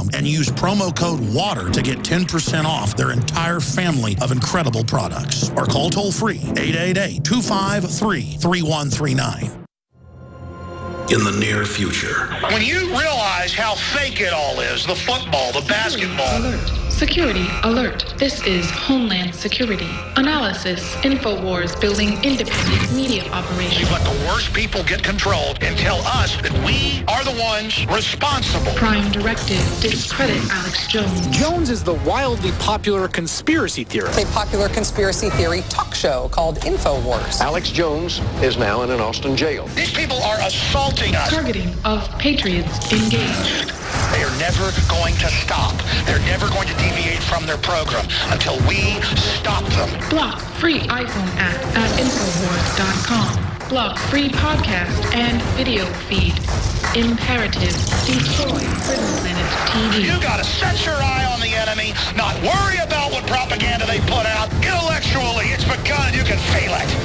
iodine.com and use promo code WATER to get 10% off their entire family of incredible products. Or call toll-free 888-253-3139. In the near future. When you realize how fake it all is, the football, the basketball. Alert. Security alert. This is Homeland Security. Analysis. InfoWars building independent media operation. You let the worst people get control and tell us that we are the ones responsible. Prime directive. Discredit Alex Jones. Jones is the wildly popular conspiracy theorist. A popular conspiracy theory talk show called InfoWars. Alex Jones is now in an Austin jail. These people are assaulting us. Targeting of patriots engaged. They are never going to stop. They're never going to deviate from their program until we stop them. Block free iPhone app at Infowars.com. Block free podcast and video feed. Imperative. Destroy Prison Planet TV. You gotta set your eye on the enemy, not worry about what propaganda they put out. Intellectually, it's begun and you can feel it.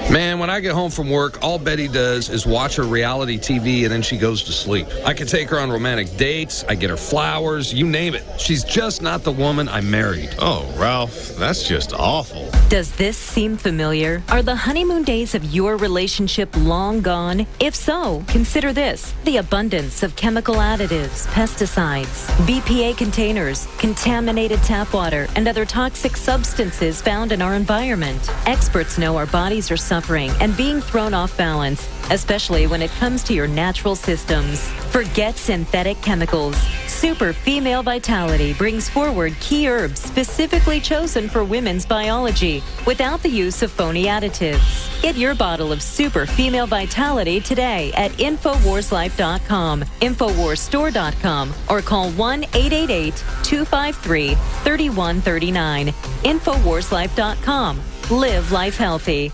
Man, when I get home from work, all Betty does is watch her reality TV and then she goes to sleep. I can take her on romantic dates, I get her flowers, you name it. She's just not the woman I married. Oh, Ralph, that's just awful. Does this seem familiar? Are the honeymoon days of your relationship long gone? If so, consider this: the abundance of chemical additives, pesticides, BPA containers, contaminated tap water, and other toxic substances found in our environment. Experts know our bodies are suffering and being thrown off balance, especially when it comes to your natural systems. Forget synthetic chemicals. Super Female Vitality brings forward key herbs specifically chosen for women's biology without the use of phony additives. Get your bottle of Super Female Vitality today at InfoWarsLife.com, InfoWarsStore.com, or call 1-888-253-3139. InfoWarsLife.com. Live life healthy.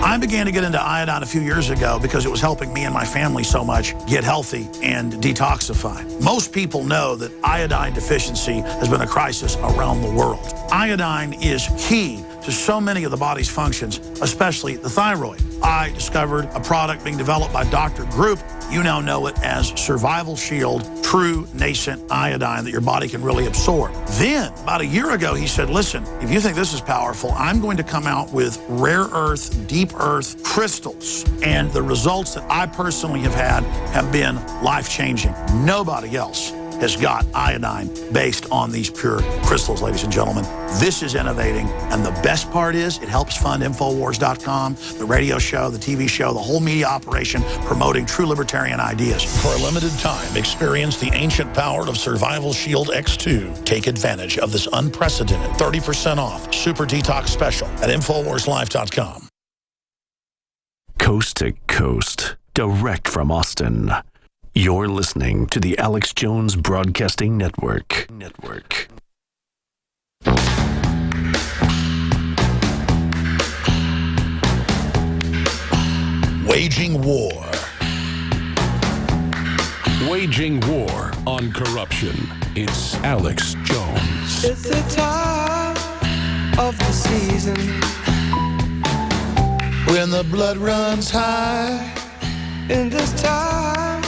I began to get into iodine a few years ago because it was helping me and my family so much get healthy and detoxify. Most people know that iodine deficiency has been a crisis around the world. Iodine is key to so many of the body's functions, especially the thyroid. I discovered a product being developed by Dr. Group. You now know it as Survival Shield True Nascent Iodine that your body can really absorb. Then, about a year ago, he said, listen, if you think this is powerful, I'm going to come out with rare earth, deep earth crystals. And the results that I personally have had have been life-changing. Nobody else has got iodine based on these pure crystals, ladies and gentlemen. This is innovating, and the best part is it helps fund Infowars.com, the radio show, the TV show, the whole media operation promoting true libertarian ideas. For a limited time, experience the ancient power of Survival Shield X2. Take advantage of this unprecedented 30% off Super Detox Special at InfoWarsLife.com. Coast to coast, direct from Austin. You're listening to the Alex Jones Broadcasting Network. Waging war. Waging war on corruption. It's Alex Jones. It's the time of the season when the blood runs high. In this time,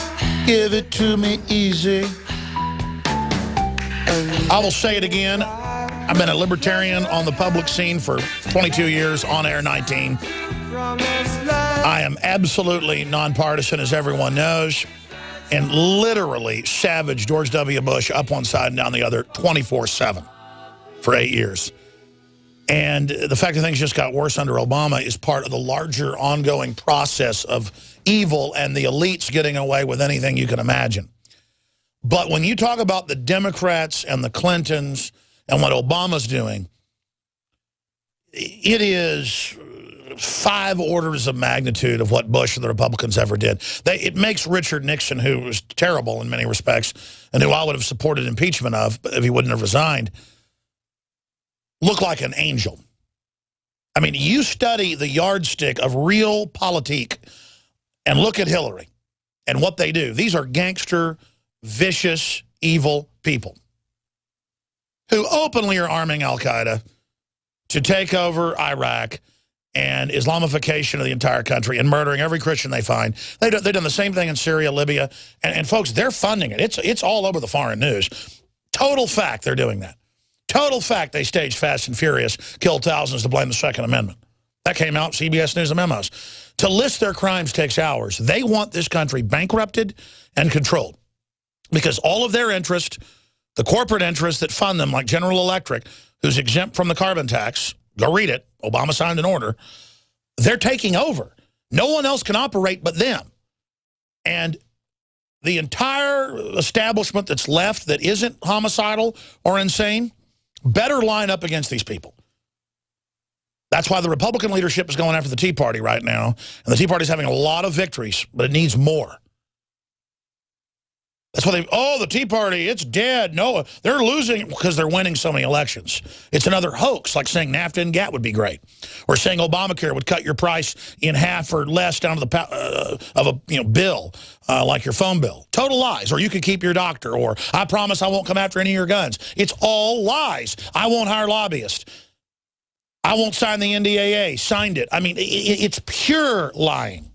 give it to me easy. I will say it again. I've been a libertarian on the public scene for 22 years, on air 19. I am absolutely nonpartisan, as everyone knows, and literally savage George W. Bush up one side and down the other 24/7 for 8 years. And the fact that things just got worse under Obama is part of the larger ongoing process of evil and the elites getting away with anything you can imagine. But when you talk about the Democrats and the Clintons and what Obama's doing, it is 5 orders of magnitude of what Bush and the Republicans ever did. It makes Richard Nixon, who was terrible in many respects, and who I would have supported impeachment of if he wouldn't have resigned, look like an angel. I mean, you study the yardstick of realpolitik and look at Hillary and what they do. These are gangster, vicious, evil people who openly are arming al-Qaeda to take over Iraq and Islamification of the entire country and murdering every Christian they find. They've done the same thing in Syria, Libya, and folks, they're funding it. It's all over the foreign news. Total fact they're doing that. Total fact they staged Fast and Furious, killed thousands to blame the Second Amendment. That came out, CBS News and Memos. To list their crimes takes hours. They want this country bankrupted and controlled because all of their interest, the corporate interests that fund them, like General Electric, who's exempt from the carbon tax, go read it, Obama signed an order, they're taking over. No one else can operate but them. And the entire establishment that's left that isn't homicidal or insane better line up against these people. That's why the Republican leadership is going after the Tea Party right now. And the Tea Party is having a lot of victories, but it needs more. That's why the Tea Party, it's dead. No, they're losing because they're winning so many elections. It's another hoax, like saying NAFTA and GATT would be great. Or saying Obamacare would cut your price in half or less down to the bill, like your phone bill. Total lies. Or you could keep your doctor. Or I promise I won't come after any of your guns. It's all lies. I won't hire lobbyists. I won't sign the NDAA. Signed it. I mean, it's pure lying.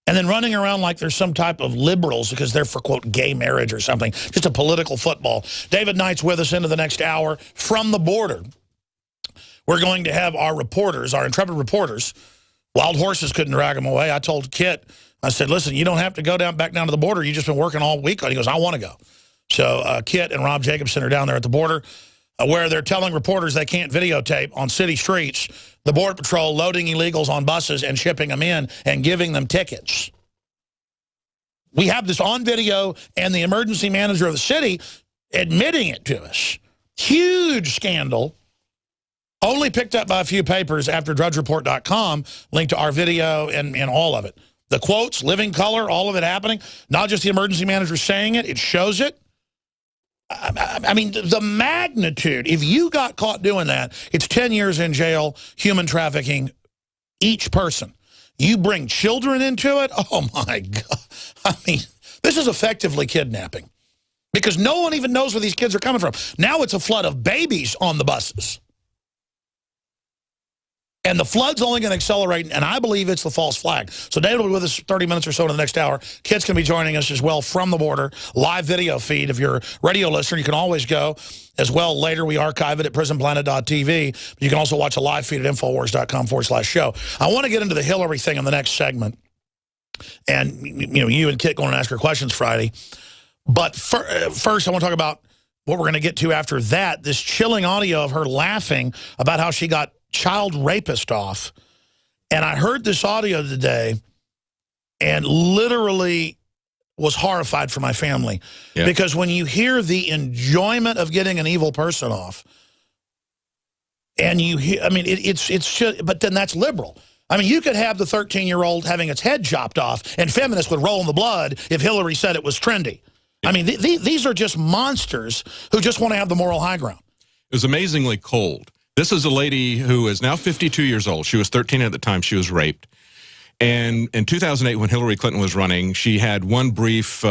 And then running around like there's some type of liberals because they're for, quote, gay marriage or something. Just a political football. David Knight's with us into the next hour from the border. We're going to have our reporters, our intrepid reporters. Wild horses couldn't drag them away. I told Kit, I said, listen, you don't have to go back down to the border. You've just been working all week. He goes, I want to go. So Kit and Rob Jacobson are down there at the border where they're telling reporters they can't videotape on city streets the Border Patrol loading illegals on buses and shipping them in and giving them tickets. We have this on video and the emergency manager of the city admitting it to us. Huge scandal. Only picked up by a few papers after DrudgeReport.com linked to our video and all of it. The quotes, living color, all of it happening. Not just the emergency manager saying it, it shows it. I mean, the magnitude, if you got caught doing that, it's 10 years in jail, human trafficking, each person. You bring children into it, oh my God. I mean, this is effectively kidnapping because no one even knows where these kids are coming from. Now it's a flood of babies on the buses. And the flood's only going to accelerate, and I believe it's the false flag. So David will be with us 30 minutes or so in the next hour. Kit's going to be joining us as well from the border. Live video feed. If you're a radio listener, you can always go as well. Later, we archive it at prisonplanet.tv. You can also watch a live feed at Infowars.com/show. I want to get into the Hillary thing in the next segment. And, you and Kit going to ask her questions Friday. But first, I want to talk about what we're going to get to after that. This chilling audio of her laughing about how she got child rapist off. And I heard this audio today and literally was horrified for my family. Yeah. Because when you hear the enjoyment of getting an evil person off, and you hear, I mean, it's but then that's liberal. I mean, you could have the 13-year-old having its head chopped off, and feminists would roll in the blood if Hillary said it was trendy. I mean, these are just monsters who just want to have the moral high ground. It was amazingly cold. This is a lady who is now 52 years old. She was 13 at the time she was raped. And in 2008, when Hillary Clinton was running, she had one brief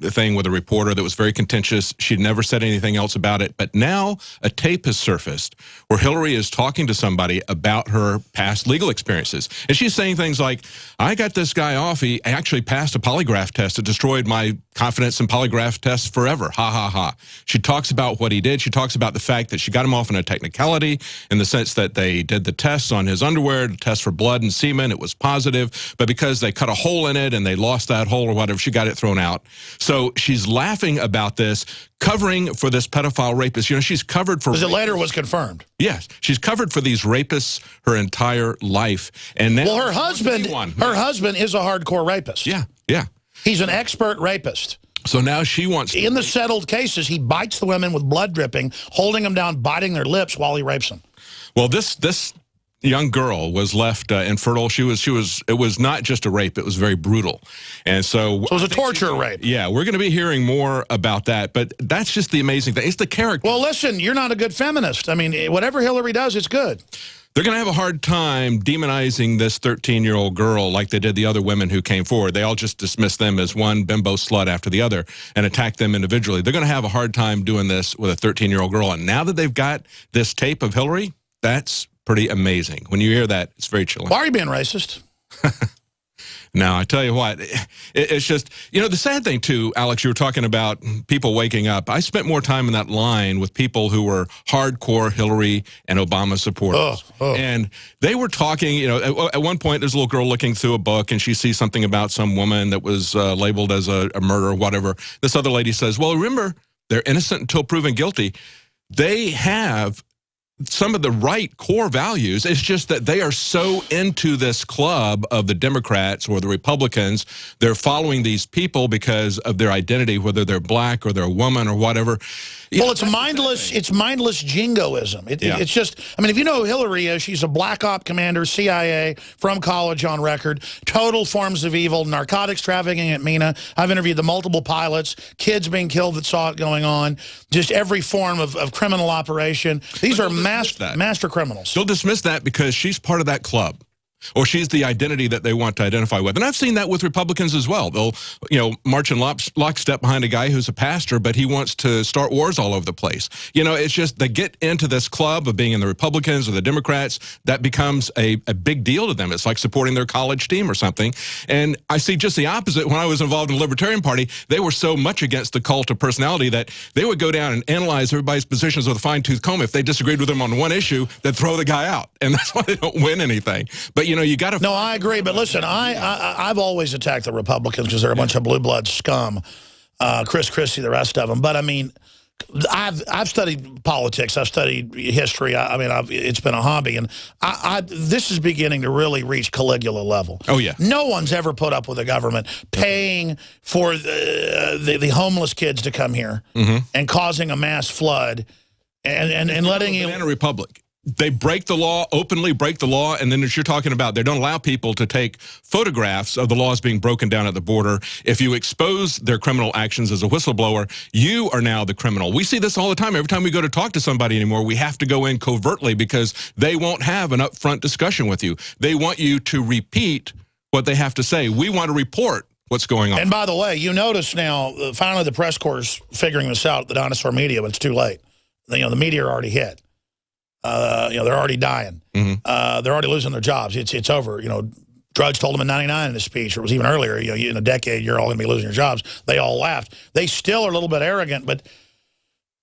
thing with a reporter that was very contentious. She'd never said anything else about it. But now a tape has surfaced where Hillary is talking to somebody about her past legal experiences. And she's saying things like, I got this guy off. He actually passed a polygraph test. It destroyed my confidence in polygraph tests forever. Ha, ha, ha. She talks about what he did. She talks about the fact that she got him off in a technicality in the sense that they did the tests on his underwear, the test for blood and semen. It was positive. But because they cut a hole in it and they lost that hole or whatever, she got it thrown out. So she's laughing about this, covering for this pedophile rapist. You know, she's covered for... Because it later was confirmed. Yes. She's covered for these rapists her entire life. And now... Well, her husband is a hardcore rapist. Yeah, yeah. He's an expert rapist. So now she wants... In the settled cases, he bites the women with blood dripping, holding them down, biting their lips while he rapes them. Well, this young girl was left infertile. It was not just a rape. It was very brutal. And so it was a torture rape. Yeah, we're going to be hearing more about that. But that's just the amazing thing. It's the character. Well, listen, you're not a good feminist. I mean, whatever Hillary does, it's good. They're going to have a hard time demonizing this 13-year-old girl like they did the other women who came forward. They all just dismissed them as one bimbo slut after the other and attacked them individually. They're going to have a hard time doing this with a 13-year-old girl. And now that they've got this tape of Hillary, that's pretty amazing. When you hear that, it's very chilling. Why are you being racist? No, I tell you what, it's just, you know, the sad thing too, Alex, you were talking about people waking up. I spent more time in that line with people who were hardcore Hillary and Obama supporters. And they were talking, you know, at one point there's a little girl looking through a book and she sees something about some woman that was labeled as a murder or whatever. This other lady says, well, remember, they're innocent until proven guilty. They have some of the right core values. It's just that they are so into this club of the Democrats or the Republicans. They're following these people because of their identity, whether they're black or they're a woman or whatever. Well, it's mindless jingoism. It's just, I mean, if you know who Hillary is, she's a black op commander, CIA, from college on record, total forms of evil, narcotics trafficking at MENA. I've interviewed the multiple pilots, kids being killed that saw it going on, just every form of criminal operation. These are master criminals. They'll dismiss that because she's part of that club. Or she's the identity that they want to identify with. And I've seen that with Republicans as well. They'll, you know, march in lockstep behind a guy who's a pastor, but he wants to start wars all over the place. You know, it's just they get into this club of being in the Republicans or the Democrats. That becomes a big deal to them. It's like supporting their college team or something. And I see just the opposite. When I was involved in the Libertarian Party, they were so much against the cult of personality that they would go down and analyze everybody's positions with a fine-tooth comb. If they disagreed with them on one issue, they'd throw the guy out. And that's why they don't win anything. But you know, you got to. No, I agree. But listen, I've always attacked the Republicans because they're a bunch of blue blood scum. Chris Christie, the rest of them. But I mean, I've studied politics. I've studied history. I mean, it's been a hobby, and this is beginning to really reach Caligula level. Oh yeah. No one's ever put up with a government paying for the homeless kids to come here and causing a mass flood and letting you. Banana Republic. They break the law, openly break the law, and then as you're talking about, they don't allow people to take photographs of the laws being broken down at the border. If you expose their criminal actions as a whistleblower, you are now the criminal. We see this all the time. Every time we go to talk to somebody anymore, we have to go in covertly because they won't have an upfront discussion with you. They want you to repeat what they have to say. We want to report what's going on. And by the way, you notice now, finally the press corps is figuring this out, the dinosaur media, but it's too late. You know, the media are already hit. You know, they're already dying. They're already losing their jobs. It's over. You know, Drudge told them in '99 in his speech, or it was even earlier, you know, in a decade, you're all going to be losing your jobs. They all laughed. They still are a little bit arrogant, but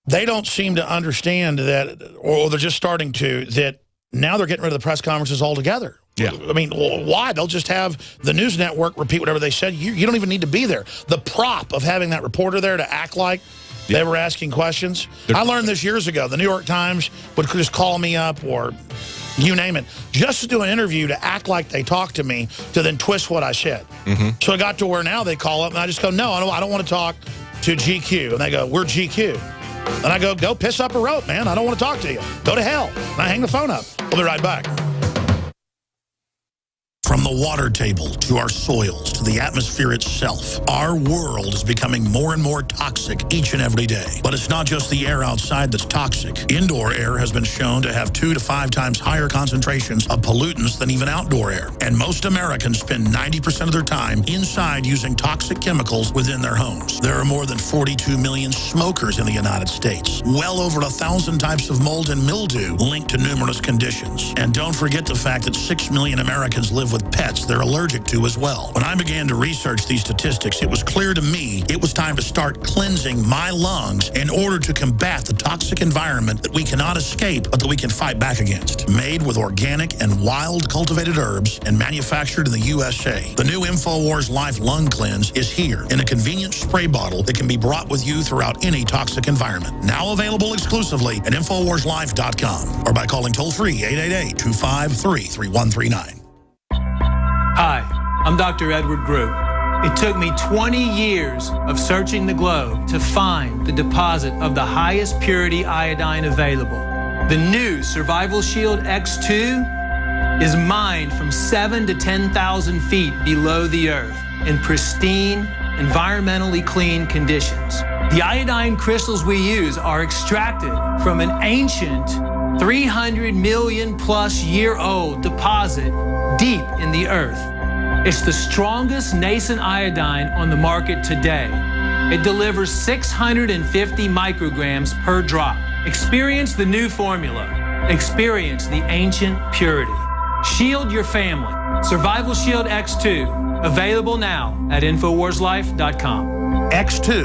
they don't seem to understand that, or they're just starting to, that now they're getting rid of the press conferences altogether. Yeah. I mean, why? They'll just have the news network repeat whatever they said. You don't even need to be there. The prop of having that reporter there to act like they were asking questions. I learned this years ago. The New York Times would just call me up, or you name it, just to do an interview to act like they talked to me, to then twist what I said. So it got to where now they call up and I just go, no, I don't want to talk to GQ. And they go, we're GQ. And I go piss up a rope, man. I don't want to talk to you. Go to hell. And I hang the phone up. We'll be right back. From the water table to our soils to the atmosphere itself, our world is becoming more and more toxic each and every day. But it's not just the air outside that's toxic. Indoor air has been shown to have 2 to 5 times higher concentrations of pollutants than even outdoor air. And most Americans spend 90% of their time inside using toxic chemicals within their homes. There are more than 42 million smokers in the United States. Well over 1,000 types of mold and mildew linked to numerous conditions. And don't forget the fact that 6 million Americans live with pets they're allergic to as well. When I began to research these statistics, it was clear to me it was time to start cleansing my lungs in order to combat the toxic environment that we cannot escape, but that we can fight back against. Made with organic and wild cultivated herbs and manufactured in the USA, the new InfoWars Life Lung Cleanse is here in a convenient spray bottle that can be brought with you throughout any toxic environment. Now available exclusively at InfoWarsLife.com or by calling toll-free 888-253-3139. Hi, I'm Dr. Edward Group. It took me 20 years of searching the globe to find the deposit of the highest purity iodine available. The new Survival Shield X2 is mined from 7,000 to 10,000 feet below the earth in pristine, environmentally clean conditions. The iodine crystals we use are extracted from an ancient 300 million plus year old deposit deep in the earth. It's the strongest nascent iodine on the market today. It delivers 650 micrograms per drop. Experience the new formula. Experience the ancient purity. Shield your family. Survival Shield X2. Available now at InfoWarsLife.com. X2.